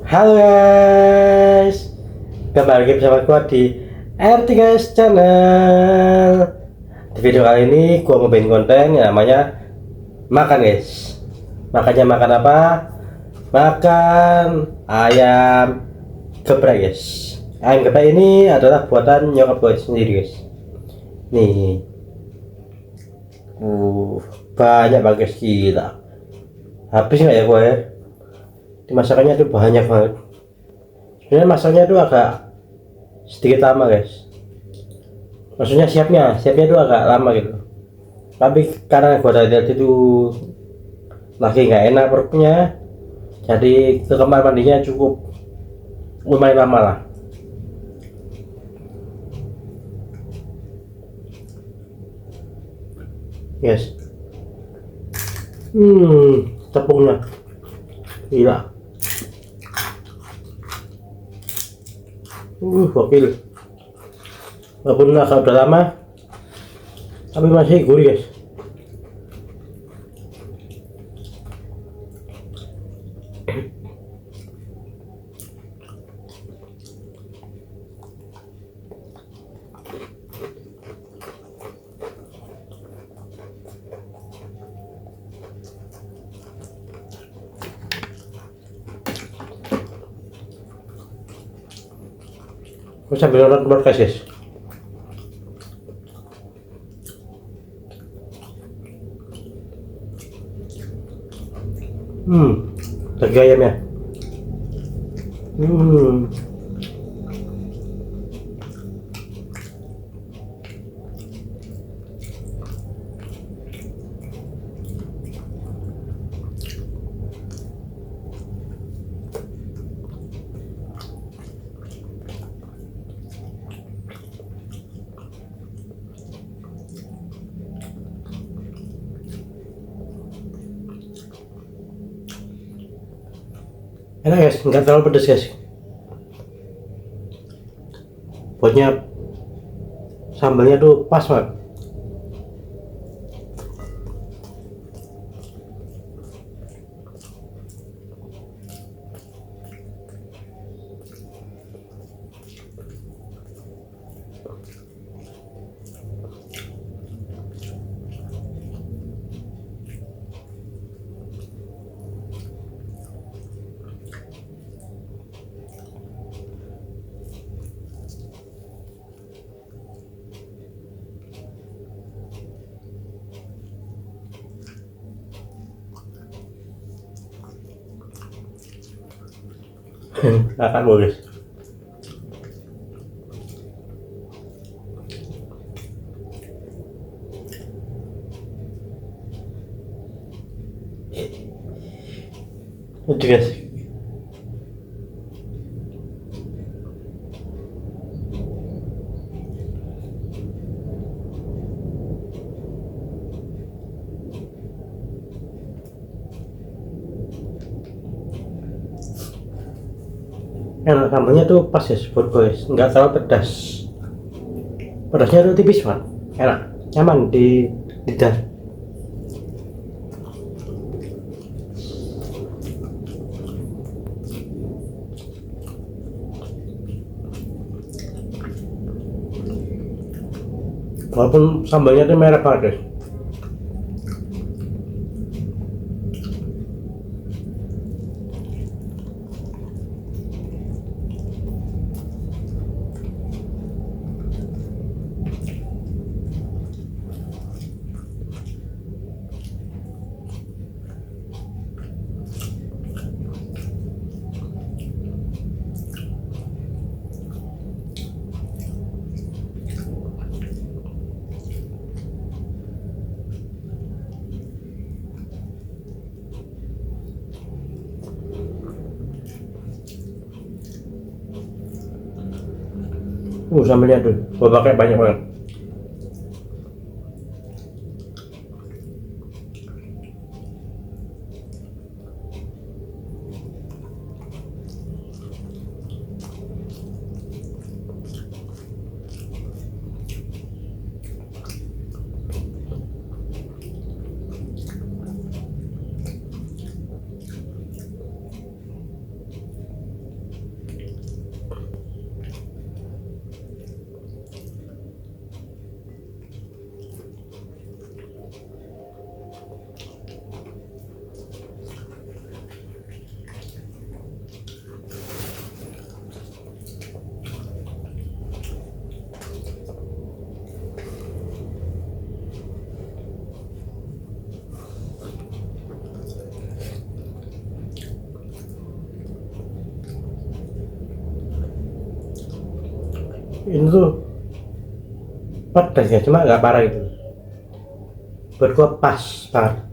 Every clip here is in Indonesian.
Halo guys, kembali lagi bersama gua di RT guys channel. Di video kali ini gua mau bikin konten yang namanya makan guys. Makannya makan apa? Makan ayam geprek guys. Ayam geprek ini adalah buatan nyokap gua sendiri guys. Nih, banyak banget guys, gila. Habis nggak ya gua ya? Dimasakannya tuh banyak banget. Sebenarnya masaknya tuh agak sedikit lama guys, maksudnya siapnya tuh agak lama gitu, tapi karena gua tadi itu lagi nggak enak perutnya, jadi ke kamar mandinya cukup lumayan lama lah guys. Tepungnya gila, gokil. Walaupun agak udah lama tapi masih gurih guys. Aku sambil nonton podcast guys. Daging ayamnya. Enak guys, nggak terlalu pedas guys. Buatnya sambalnya tuh pas banget. Akan boleh. Lucu guys. Enak, sambalnya tuh pas ya buat guys, nggak terlalu pedas. Pedasnya tuh tipis banget, enak, nyaman di lidah. Walaupun sambalnya tuh merah banget guys. Sambalnya tuh gua pakai banyak banget. ini tuh pedas ya, cuma nggak parah gitu. Buat gua pas banget.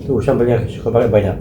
Tuh sambalnya suka pakai banyak.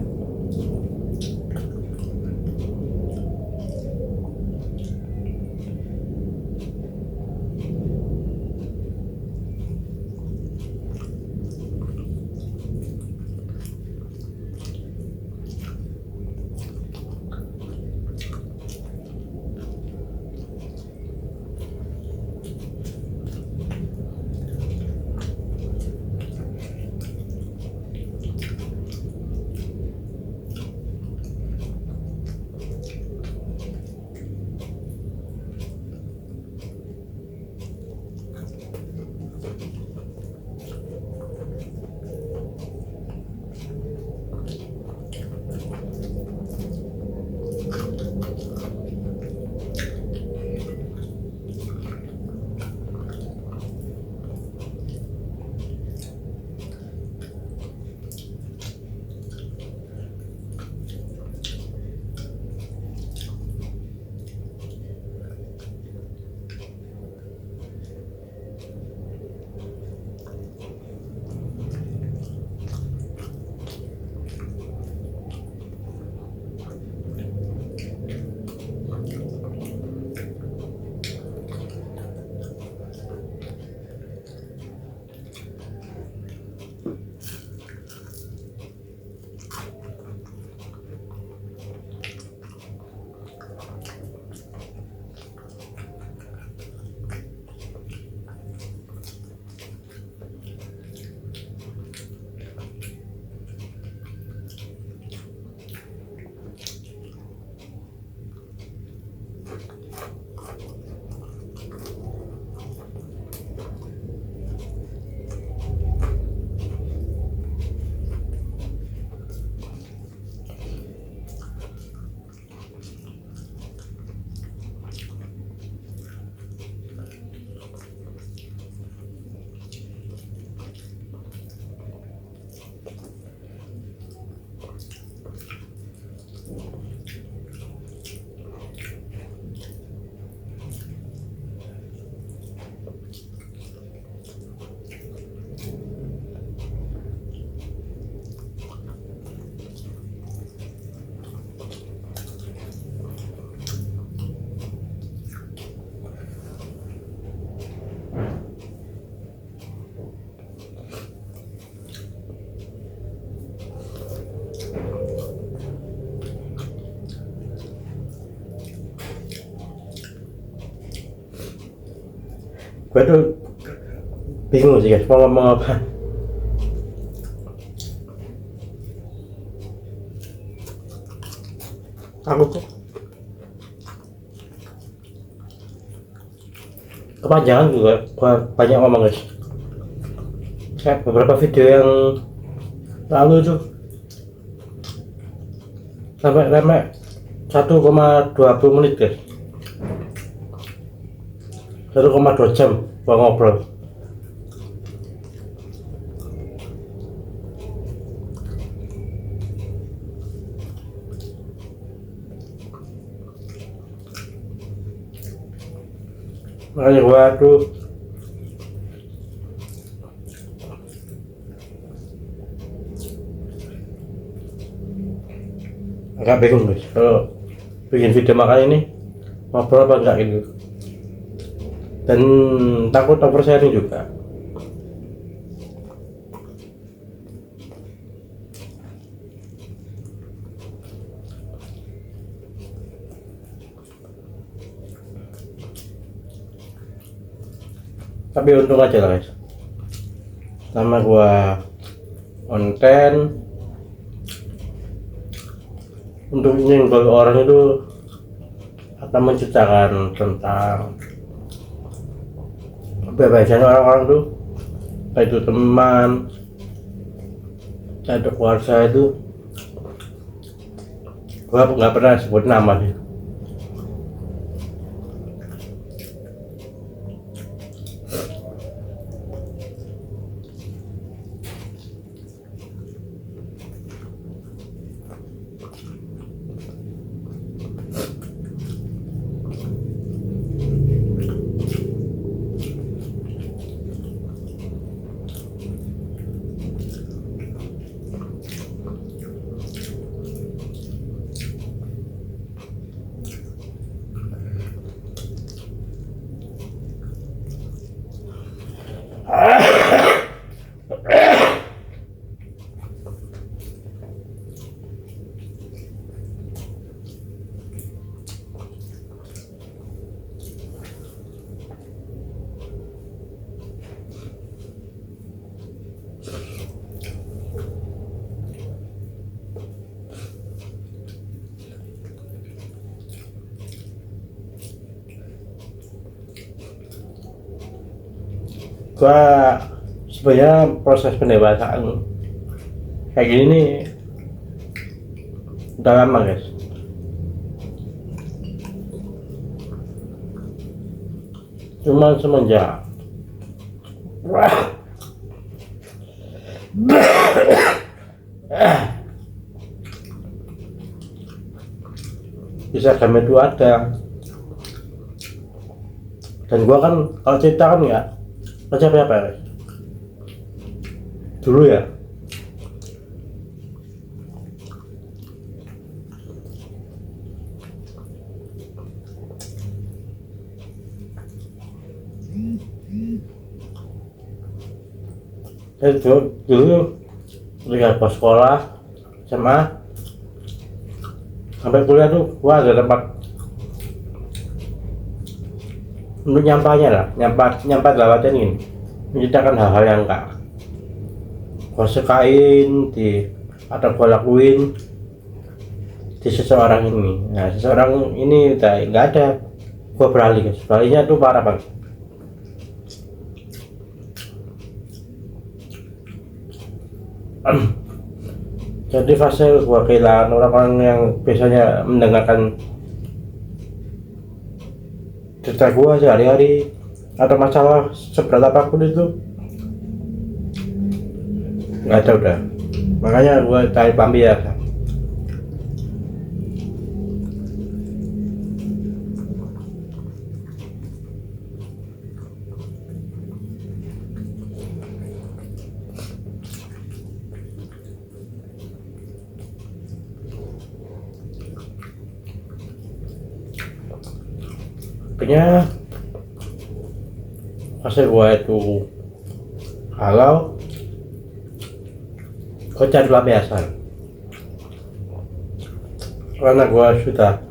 Gue tuh bingung sih guys, mau ngomong apa. Aku tuh kepanjangan juga, banyak ngomong guys. Kayak beberapa video yang lalu itu sampai 1,20 menit guys, 1,2 jam gua ngobrol. Makanya gua tuh agak bingung guys kalau bikin video makan ini ngobrol apa enggak gitu, dan takut oversharing juga. Tapi untung aja lah guys, sama gua konten untuk nyenggol orang itu akan menceritakan tentang kebebasan orang-orang tuh, baik itu teman atau keluarga itu. Gua nggak pernah sebut nama sih. Gua sebenarnya proses pendewasaan kayak gini nih udah lama guys. Cuman semenjak bisa kami itu ada, dan gua kan kalau cerita kan ya macam apa ya dulu ya. Dulu ketika pas sekolah SMA sampai kuliah tuh gua ada tempat untuk nyampahnya lah, nyampah lewatnya ini menceritakan hal-hal yang enggak gua sukain di atau gua lakuin di seseorang ini. Nah, seseorang ini udah nggak ada, gua beralih guys. Beralihnya tuh parah banget. Jadi fase gua kehilangan orang-orang yang biasanya mendengarkan cerita gua sehari-hari atau masalah seberat apapun itu nggak ada udah. Makanya gua cari pelampiasan. Akhirnya pas gua itu galau, gua cari pelampiasan karena gua sudah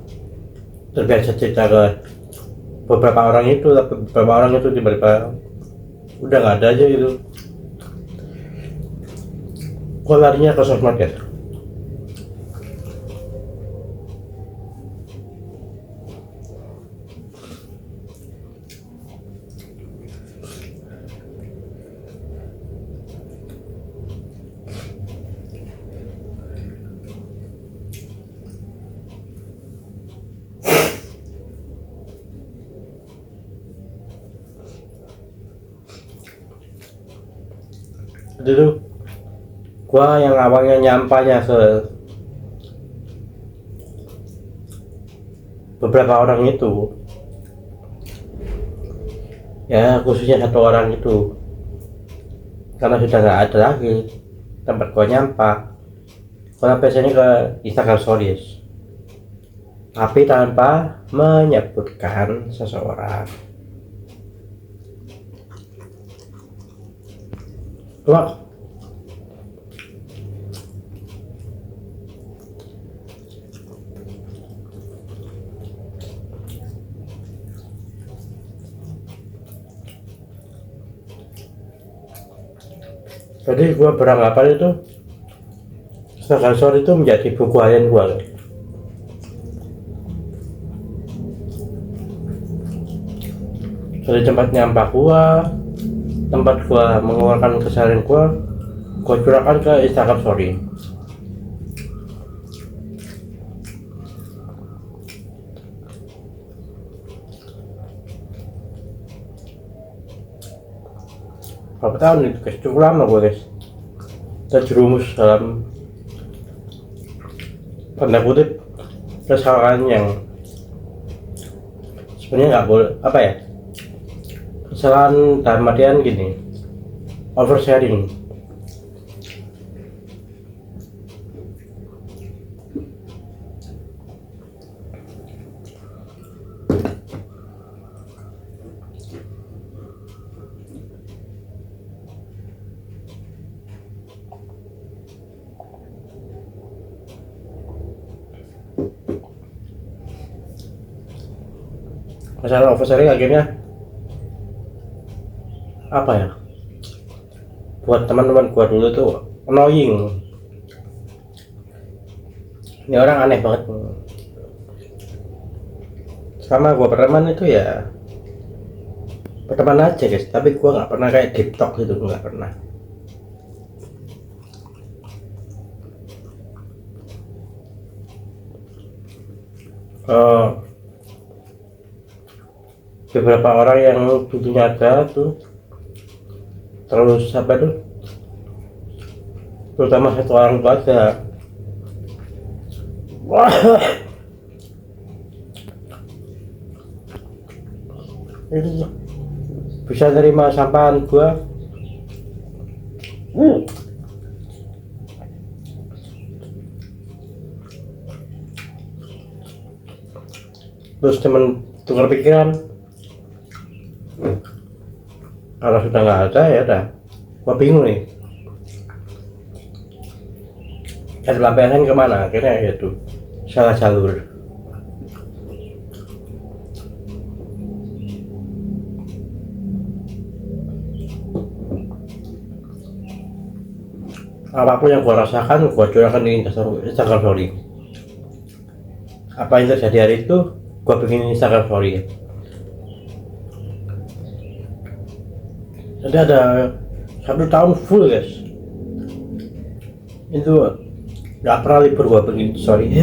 terbiasa cerita ke beberapa orang itu, tapi beberapa orang itu tiba-tiba udah nggak ada aja gitu. Gua larinya ke sosmed guys. Itu gua yang awalnya nyampanya ke beberapa orang itu, ya khususnya satu orang itu, karena sudah nggak ada lagi tempat gua nyampah, gua biasanya ke Instagram Stories tapi tanpa menyebutkan seseorang. Wah, jadi gua beranggapan itu Instagram Story itu menjadi buku harian gua. dari tempat nyampah gua, tempat gua mengeluarkan kesalahan gua curahkan ke Instagram story. Berapa tahun itu guys, cukup lama gua guys terjerumus dalam tanda kutip kesalahan yang sebenarnya nggak boleh, apa ya, kesalahan dalam artian gini, oversharing. Masalah oversharing akhirnya apa ya, buat teman-teman gua dulu tuh annoying. Ini orang aneh banget. Sama gua berteman itu ya berteman aja guys, tapi gua nggak pernah kayak deep talk gitu, nggak pernah. Beberapa orang yang dulunya ada tuh terus apa tuh, terutama satu orang tuh ada itu bisa terima sampahan gua. Terus temen tukar pikiran, kalau sudah nggak ada ya udah, gua bingung nih pelampiasan kemana, akhirnya itu salah jalur. Apapun yang gua rasakan gua curahkan di Instagram story. Apa yang terjadi hari itu gua bikin Instagram story. Jadi ada 1 tahun full guys, itu nggak pernah libur gua bikin story.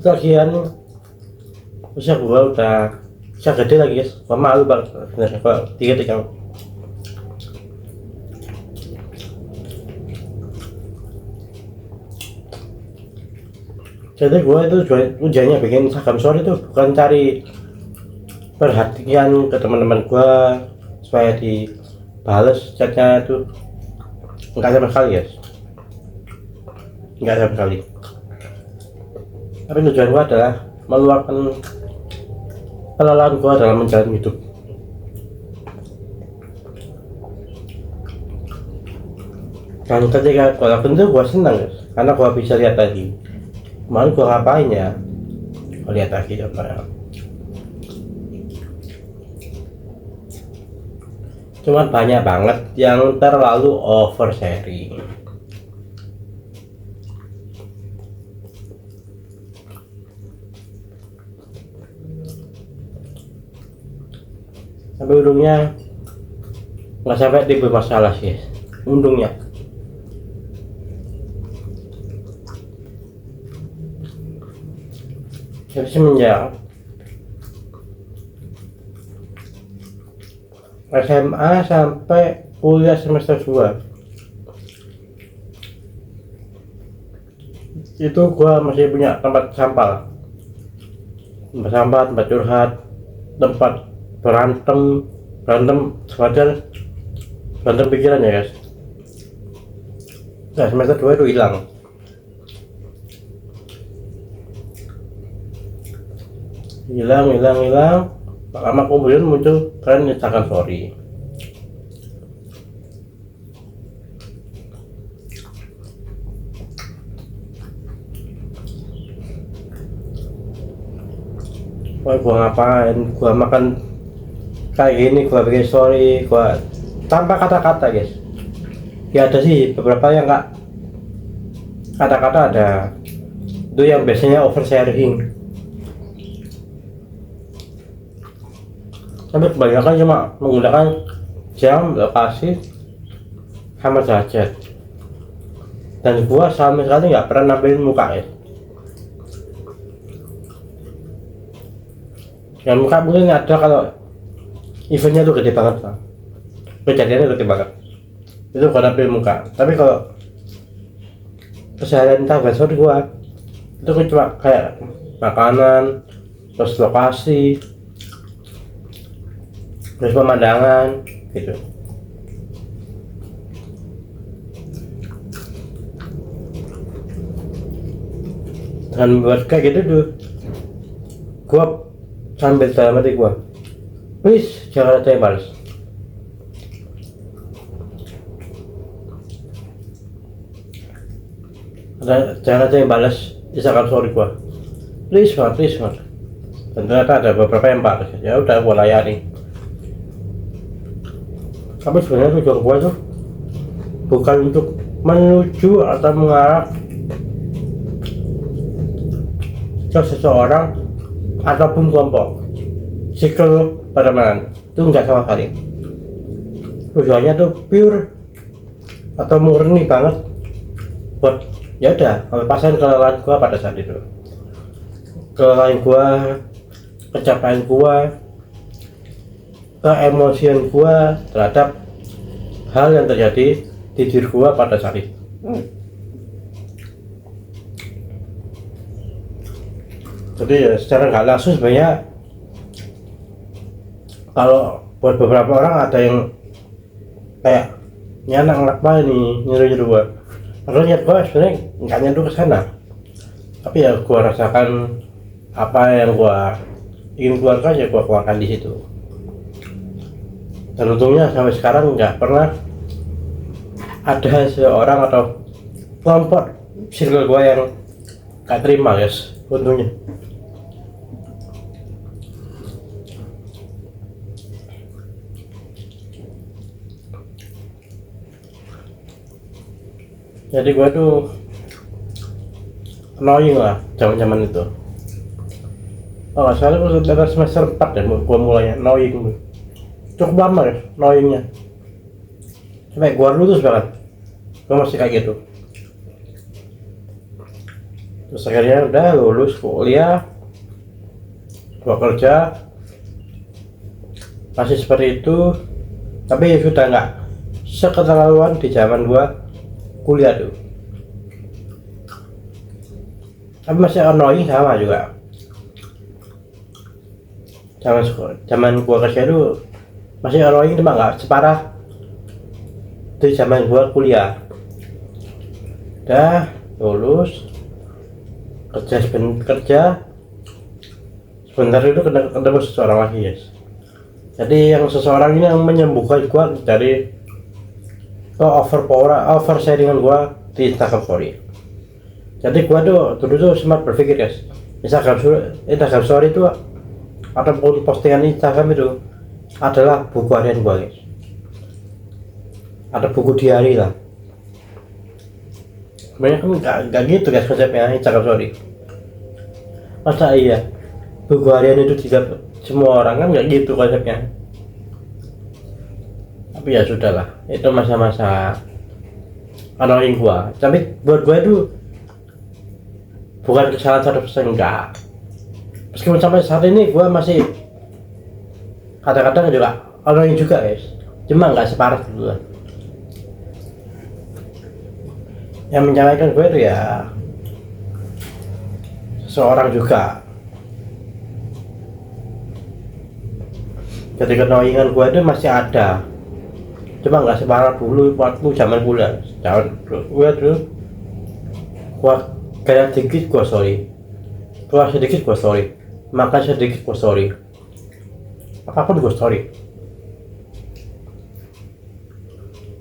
Lagian usia gua udah gede lagi guys, gua malu banget sebenarnya kalau tiga jadi gua itu tujuannya bikin Instagram story itu bukan cari perhatian ke teman-teman gua supaya dibales chatnya, itu enggak sama sekali guys, enggak sama sekali. Tapi tujuan gua adalah meluapkan kelelahan gua dalam menjalani hidup. Dan ketika gua lakukan itu gua senang guys, karena gua bisa lihat lagi kemarin gua ngapain ya, gua lihat lagi contohnya. Cuman banyak banget yang terlalu oversharing. Tapi untungnya nggak sampai timbul masalah sih, untungnya. Jadi semenjak SMA sampai kuliah semester 2 itu gua masih punya tempat sampah, tempat curhat, tempat berantem sekedar berantem pikiran ya guys. Nah, semester 2 itu hilang. Lama kemudian muncul tren Instagram story. Wah, gua ngapain? Gua makan kayak gini, gua bikin story, gua tanpa kata-kata guys. Ya ada sih beberapa yang nggak kata-kata ada. Itu yang biasanya oversharing. Tapi kebanyakan cuma menggunakan jam, lokasi, sama derajat. Dan gua sama sekali nggak pernah nampilin muka ya. Yang muka mungkin ada kalau eventnya tuh gede banget lah. Kejadiannya gede banget. Itu gua nampilin muka. Tapi kalau keseharian Instagram story gua itu cuma kayak makanan, terus lokasi, terus pemandangan gitu. Dan buat kayak gitu tuh gua sambil dalam hati gua, please jangan ada yang balas. Jangan ada yang balas Instagram story gua, please banget. Dan ternyata ada beberapa yang balas. Ya udah gua layani. Tapi sebenarnya tujuan gua tuh bukan untuk menuju atau mengarah ke seseorang ataupun kelompok circle pertemanan, itu enggak sama sekali. Tujuannya tuh pure atau murni banget buat ya udah melepasan kelelahan gua pada saat itu, kelelahan gua, capaian gua, keemosian gua terhadap hal yang terjadi di diri gua pada saat itu. Jadi ya secara nggak langsung sebenarnya kalau buat beberapa orang ada yang kayak ini anak apa ini nyuruh gua. Padahal niat gua sebenarnya nggak nyentuh ke sana. Tapi ya gua rasakan apa yang gua ingin keluarkan ya gua keluarkan di situ. Dan untungnya sampai sekarang nggak pernah ada seorang atau kelompok circle gua yang gak terima guys, untungnya. Jadi gua tuh annoying lah zaman itu. Oh nggak salah gua sekitar semester 4 ya gua mulai annoying. Cukup lama ya annoyingnya. Sampai gua lulus banget. Gua masih kayak gitu. Terus akhirnya udah lulus kuliah, gua kerja, masih seperti itu. Tapi sudah nggak seketerlaluan di zaman gua kuliah tuh. Tapi masih annoying sama juga. Zaman gua kerja tuh masih annoying, cuma nggak separah di zaman gua kuliah. Udah lulus, kerja sebentar itu ketemu seseorang lagi guys. Jadi yang seseorang ini yang menyembuhkan gua dari oversharingan gua di Instagram story. Jadi gua tuh dulu tuh sempat berpikir guys, Instagram story itu ataupun postingan Instagram itu adalah buku harian gua guys, ada buku diary lah. Sebenarnya kan nggak gitu guys konsepnya Instagram story. Masa iya buku harian itu tidak semua orang, kan nggak gitu konsepnya. Tapi ya sudahlah, itu masa-masa annoying gua. Tapi buat gua itu bukan kesalahan 100%, enggak. Meskipun sampai saat ini gua masih kadang-kadang juga annoying juga guys, cuma nggak separah dulu lah. Yang menyalahkan gue itu ya seseorang juga. ketika knowingan gue itu masih ada, cuma nggak separah dulu waktu zaman kuliah. Gue dulu gue kayak sedikit gue sorry, keluar sedikit gue sorry, makan sedikit gue sorry, apapun gue sorry.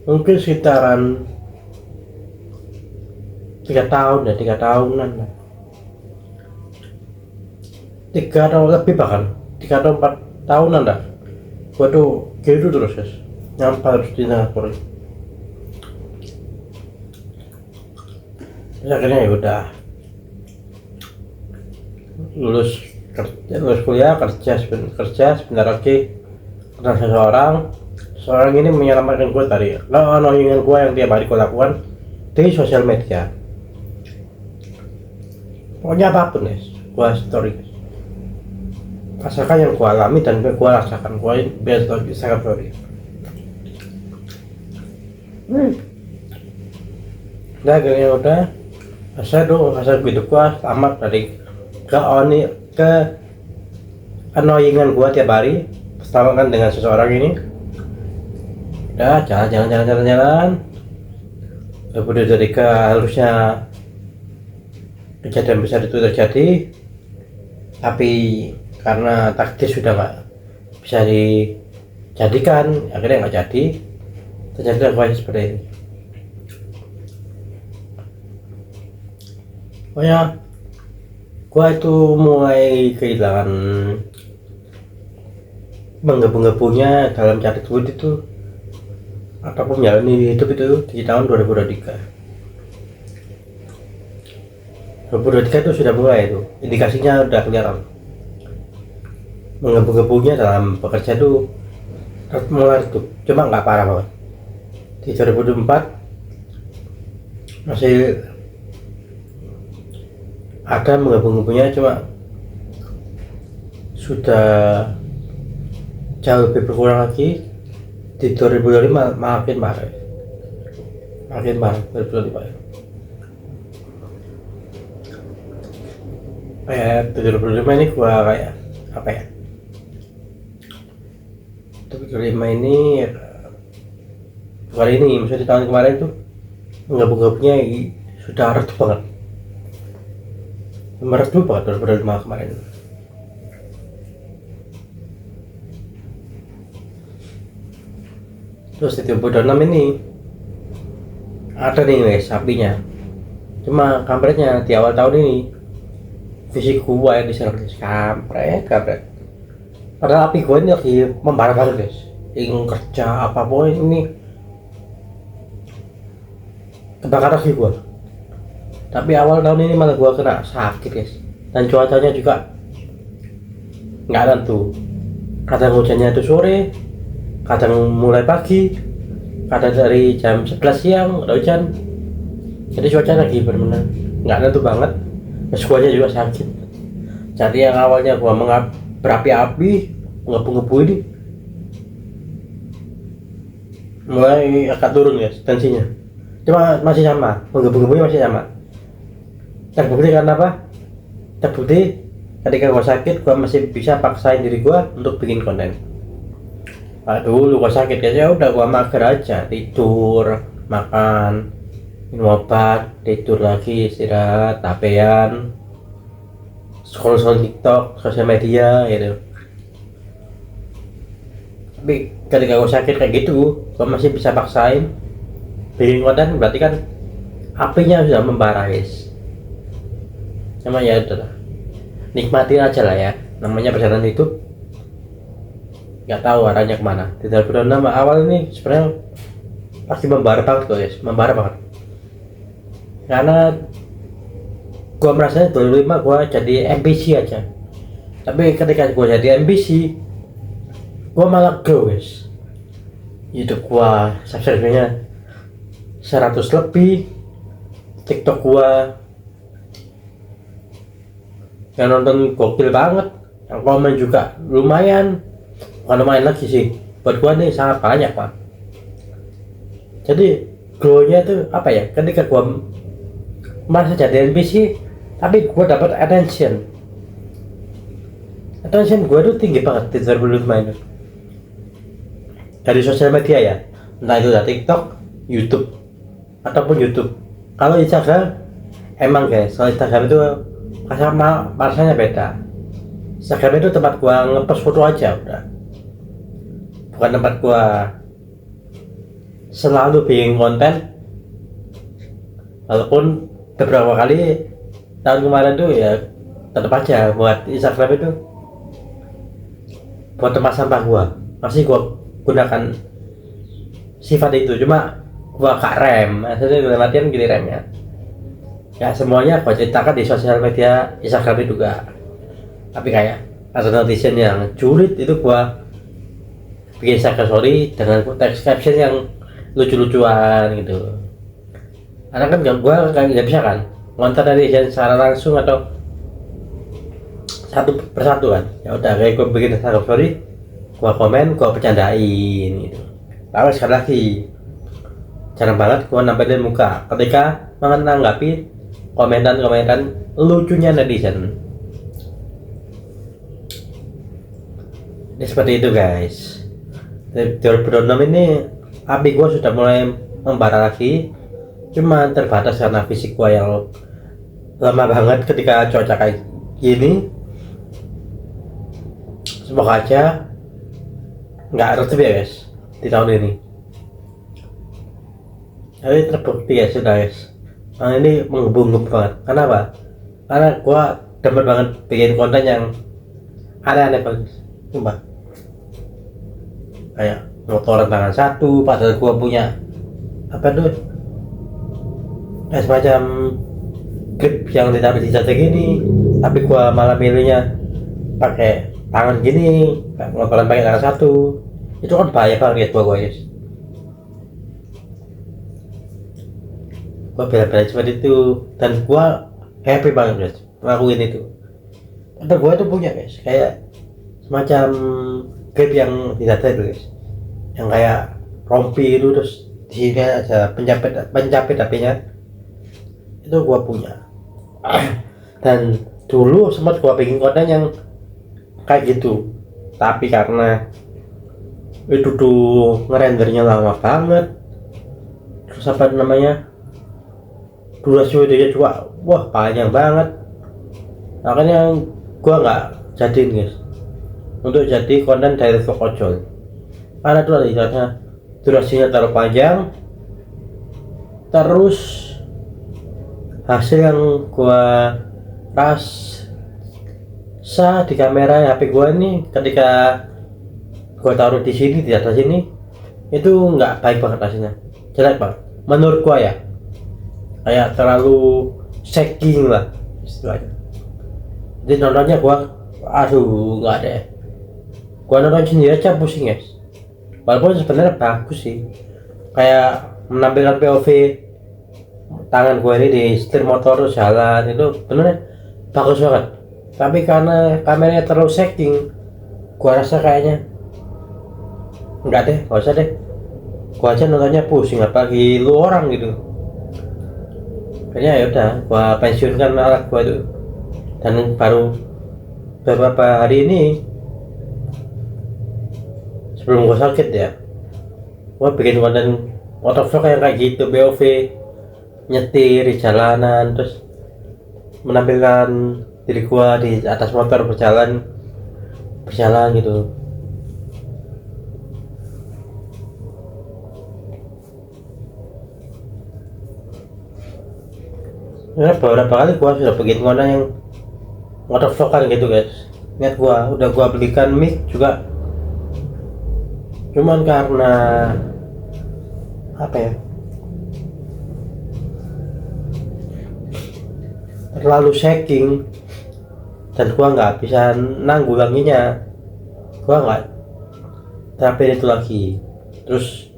Mungkin sekitaran 3 tahun ya, 3 tahunan lah, 3 tahun lebih, bahkan 3 atau 4 tahunan dah. Gua tuh gitu terus guys, nyampah harus di Singapura. Terus akhirnya ya udah lulus kuliah, kerja sebentar lagi kenal seseorang ini menyelamatkan gue tadi. Knowingan gue yang tiap hari gue lakukan di sosial media. Pokoknya apapun guys, gue story guys. Asalkan yang gue alami dan gue rasakan, gue biar sangat story. Udah akhirnya udah asal hidup gue selamat dari ke annoyingan gue tiap hari. Pertama kan dengan seseorang ini udah jalan udah dari ke harusnya kejadian besar itu terjadi, tapi karena takdir sudah nggak bisa dijadikan, akhirnya nggak jadi, terjadi apa seperti ini. Pokoknya gua itu mulai kehilangan menggebu-gebunya dalam cari duit itu ataupun menjalani hidup itu di tahun 2023 itu sudah mulai, itu indikasinya udah kelihatan. Menggebu-gebunya dalam bekerja itu mulai redup, cuma nggak parah banget. Di 2024 masih ada menggebu-gebunya, cuma sudah jauh lebih berkurang lagi. Di 2025 makin marah 2025. Kayak 2025 ini gua kayak apa ya? 2025 ini kali ini, misalnya di tahun kemarin tuh menggabung-gabungnya sudah redup banget. Meredup banget 2025 kemarin. Terus di 2026 ini ada nih guys apinya, cuma kampretnya di awal tahun ini fisik gua yang diserang kampret. Padahal api gua ini lagi membara banget guys, ingin kerja apapun ini kebakar lagi gua. Tapi awal tahun ini malah gua kena sakit guys, dan cuacanya juga nggak tentu, kadang hujannya itu sore, kadang mulai pagi, kadang dari jam 11 siang udah hujan. Jadi cuaca lagi benar-benar nggak tentu banget. Terus guanya juga sakit. Jadi yang awalnya gua berapi-api, ngebu-ngebu ini mulai agak turun guys tensinya. Cuma masih sama, menggebu-gebunya masih sama. Terbukti karena apa? Terbukti ketika gua sakit, gua masih bisa paksain diri gua untuk bikin konten. Dulu gua sakit ya udah gua mager aja, tidur, makan, minum obat, tidur lagi, istirahat, tapean, scroll TikTok, sosial media gitu. Tapi ketika gua sakit kayak gitu, gua masih bisa paksain bikin konten, berarti kan apinya sudah membara guys. Cuma ya udahlah, nikmatin aja lah ya, namanya perjalanan hidup. Nggak tahu arahnya kemana. Di 2026 awal ini sebenarnya pasti membara banget guys, membara banget. Karena gua merasa 2025 gua jadi NPC aja. Tapi ketika gua jadi NPC, gua malah grow guys. YouTube gua subscribe-nya 100 lebih, TikTok gua yang nonton gokil banget, yang komen juga lumayan. Bukan lumayan lagi sih, buat gua nih sangat banyak pak. Jadi grow-nya itu apa ya, ketika gua merasa jadi NPC tapi gua dapat attention gua tuh tinggi banget di 2025 itu. dari sosial media ya, entah itu dari TikTok, YouTube ataupun YouTube. Kalau Instagram emang guys, kalau Instagram itu sama rasanya beda. Instagram itu tempat gua ngepost foto aja udah, bukan tempat gua selalu bikin konten. Walaupun beberapa kali tahun kemarin tuh ya tetap aja buat Instagram itu buat tempat sampah gua, masih gua gunakan sifat itu, cuma gua gak rem, maksudnya dalam artian gini remnya ya, semuanya gua ceritakan di sosial media Instagram itu juga. Tapi kayak ada netizen yang julid itu gua bikin Instagram story dengan teks caption yang lucu-lucuan gitu, karena kan gua nggak bisa kan ngonten netizen secara langsung atau satu persatu kan. Ya udah kayak gua bikin Instagram story, gua komen, gua bercandain gitu. Lalu sekali lagi jarang banget gua nampilin muka ketika menanggapi komentan lucunya netizen. Ini seperti itu guys. Di 2026 ini api gua sudah mulai membara lagi, cuma terbatas karena fisik gua yang lemah banget ketika cuaca kayak gini. Semoga aja nggak redup ya guys di tahun ini. Tapi terbukti ya sudah guys, nah, ini menggebu-gebu banget. Kenapa? Karena gua demen banget bikin konten yang aneh-aneh banget, sumpah. Kayak motoran tangan satu, padahal gua punya apa tuh, kayak semacam grip yang ditaruh di jari gini, tapi gua malah milihnya pakai tangan gini, motoran pakai tangan satu. Itu kan bahaya banget ya gua guys. Gua bela-bela seperti itu dan gua happy banget guys ngelakuin itu. Tapi gua tuh punya guys kayak semacam grip yang tidak ada itu guys, yang kayak rompi itu, terus di sini ada penjepit HP-nya itu gua punya. Dan dulu sempat gua bikin konten yang kayak gitu, tapi karena itu tuh ngerendernya lama banget, terus apa namanya, durasi videonya juga wah panjang banget, makanya gua nggak jadiin guys untuk jadi konten dari vlog ojol, karena itu karena durasinya terlalu panjang, terus hasil yang gua rasa di kamera HP gua ini ketika gua taruh di sini, di atas sini, itu nggak baik banget hasilnya, jelek banget menurut gua ya, kayak terlalu shaking lah istilahnya. Jadi nontonnya gua aduh nggak deh, gua nonton sendiri aja pusing guys. Walaupun sebenarnya bagus sih, kayak menampilkan POV tangan gua ini di setir motor jalan, itu benernya bagus banget. Tapi karena kameranya terlalu shaking, gua rasa kayaknya enggak deh, nggak usah deh, gua aja nontonnya pusing apalagi lu orang gitu. Kayaknya ya udah gua pensiunkan alat gua itu. Dan baru beberapa hari ini sebelum gua sakit ya, gua bikin konten motovlog yang kayak gitu, BOV nyetir di jalanan, terus menampilkan diri gua di atas motor berjalan gitu. Ya, beberapa kali gua sudah bikin konten yang motovlogan gitu guys. Lihat udah gua belikan mic juga, cuman karena apa ya, terlalu shaking dan gua nggak bisa nanggulanginya, gua nggak terapin itu lagi. Terus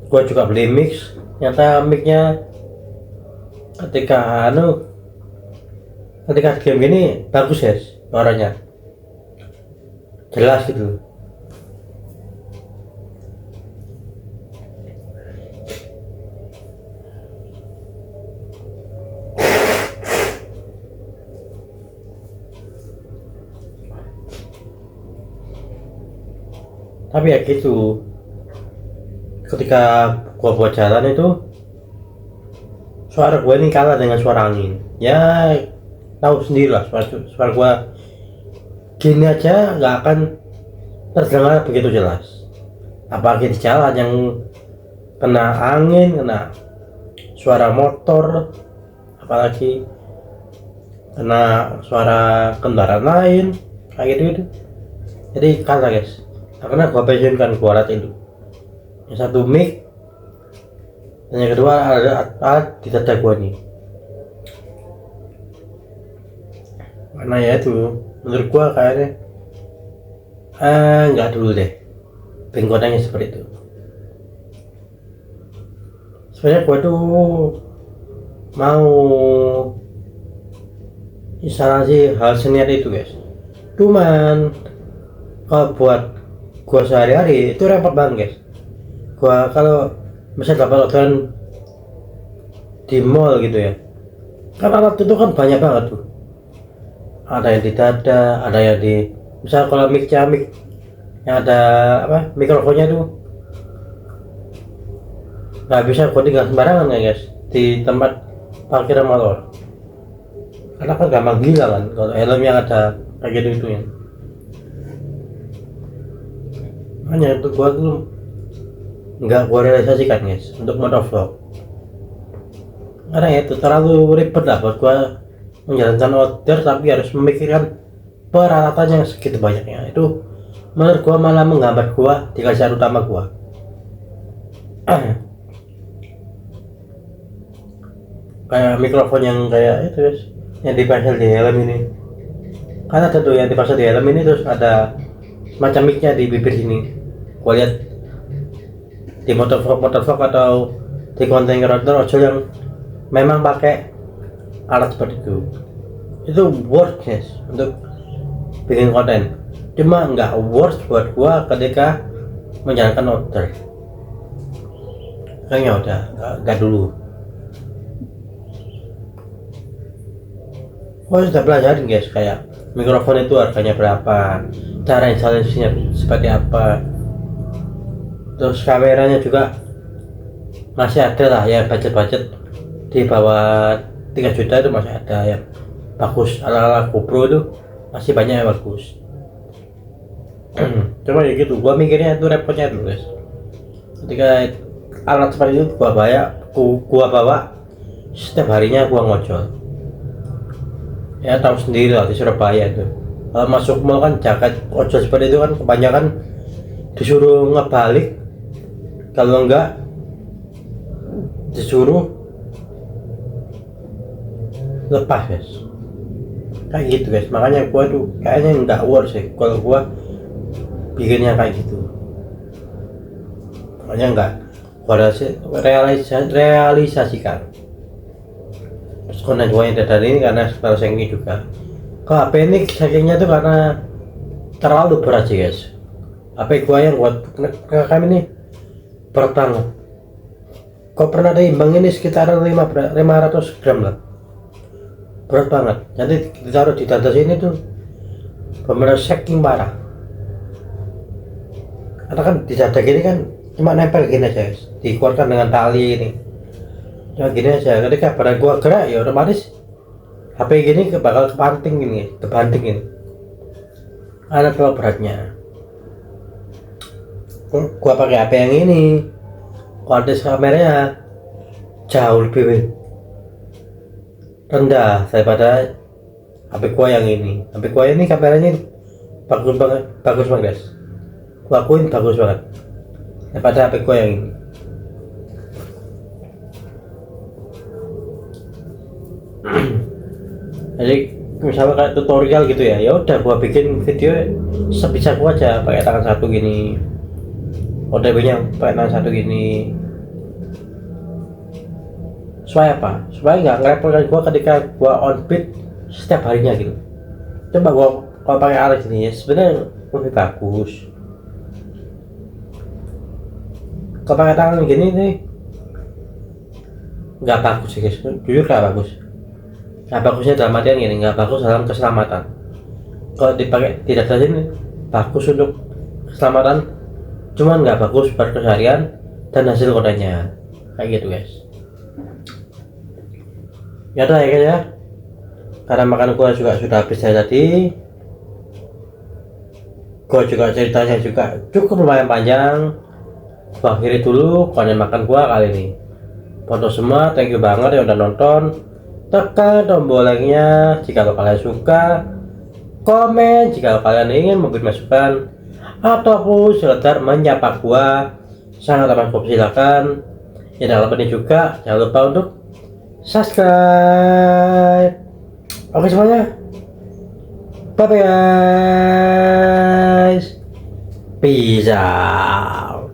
gua juga beli mix, ternyata micnya ketika game ini bagus ya, suaranya jelas gitu. Tapi ya gitu, ketika gua buat jalan itu suara gua ini kalah dengan suara angin. Ya tahu sendiri lah, suara gua gini aja nggak akan terdengar begitu jelas, apalagi di jalan yang kena angin, kena suara motor, apalagi kena suara kendaraan lain kayak gitu. Jadi kalah guys, karena gua pensiunkan gua alat itu, yang satu mic dan yang kedua ada alat di dada gua nih. Karena ya itu menurut gua kayaknya nggak dulu deh penggunanya seperti itu. Sebenarnya gua tuh mau instalasi hal senior itu guys, cuman kalau buat gua sehari-hari itu repot banget guys. Gua kalau misalnya dapat orderan di mall gitu ya, kan alat itu kan banyak banget tuh, ada yang di dada, ada yang di misal kalau mic yang ada apa mikrofonnya tuh nggak bisa gua tinggal sembarangan ya guys di tempat parkiran motor, karena kan gampang gila kan kalau helm yang ada kayak gitu itu ya. Makanya itu gua tuh nggak gua realisasikan guys untuk motovlog, karena ya itu terlalu ribet lah buat gua menjalankan order tapi harus memikirkan peralatan yang segitu banyaknya. Itu menurut gua malah menghambat gua di kerjaan utama gua. Kayak mikrofon yang kayak itu guys, yang dipasang di helm ini, kan ada tuh yang dipasang di helm ini, terus ada semacam mic-nya di bibir sini. Gua lihat di motovlog atau di konten kreator ojol yang memang pakai alat seperti itu worth guys untuk bikin konten, cuma nggak worth buat gua ketika menjalankan order. Kayaknya udah nggak dulu. Gua sudah pelajarin guys, kayak mikrofon itu harganya berapa, cara instalasinya seperti apa, terus kameranya juga masih ada lah ya, budget di bawah 3 juta itu masih ada yang bagus, ala GoPro itu masih banyak yang bagus. Cuma ya gitu, gua mikirnya itu repotnya dulu guys, ketika alat seperti itu gua bawa setiap harinya gua ngojol. Ya tahu sendiri lah di Surabaya itu, kalau masuk mall kan jaket ojol seperti itu kan kebanyakan disuruh ngebalik, kalau enggak disuruh lepas guys, kayak gitu guys. Makanya gua tuh kayaknya nggak worth sih kalau gua bikinnya kayak gitu. Makanya nggak gua realisasikan. Terus konten gua yang dari ini karena terlalu sengit juga. Kalau HP ini sakingnya tuh karena terlalu berat sih guys. HP gua yang buat rekam ini berat banget. Kau pernah timbang ini sekitar 500 gram lah, berat banget. Nanti ditaruh di dada sini tuh benar saking parah, karena kan di dada gini kan cuma nempel gini aja guys, dikeluarkan dengan tali ini cuma gini aja. Ketika badan gua gerak ya otomatis HP gini bakal kebanting ini, karena terlalu beratnya. Gua pakai HP yang ini, kualitas kameranya jauh lebih rendah daripada HP gua yang ini. HP gua ini kameranya bagus banget guys, gua akuin bagus banget daripada HP gua yang ini. Jadi misalnya kayak tutorial gitu ya, ya udah gua bikin video sebisa gua aja pakai tangan satu gini, OTW-nya pakai tangan satu gini. Supaya apa? Supaya nggak ngerepotkan gua ketika gua on beat setiap harinya gitu. Coba gua kalau pakai alat ini ya sebenarnya lebih bagus. Kalau pakai tangan gini nih nggak bagus sih guys, jujur nggak bagus. Nggak bagusnya dalam artian gini, nggak bagus dalam keselamatan. Kalau dipakai tidak saja ini bagus untuk keselamatan, cuman nggak bagus buat keseharian dan hasil kontennya kayak gitu guys. Ya udah ya guys ya, karena makan gua juga sudah habis tadi, gua juga ceritanya juga cukup lumayan panjang. Gua akhiri dulu konten makan gua kali ini. Buat semua, thank you banget yang udah nonton. Tekan tombol like-nya jika kalian suka, komen jika kalian ingin memberi masukan ataupun sekedar menyapa gua, sangat amat silakan. Ya dalam ini juga jangan lupa untuk subscribe. Oke semuanya, bye bye guys, peace out.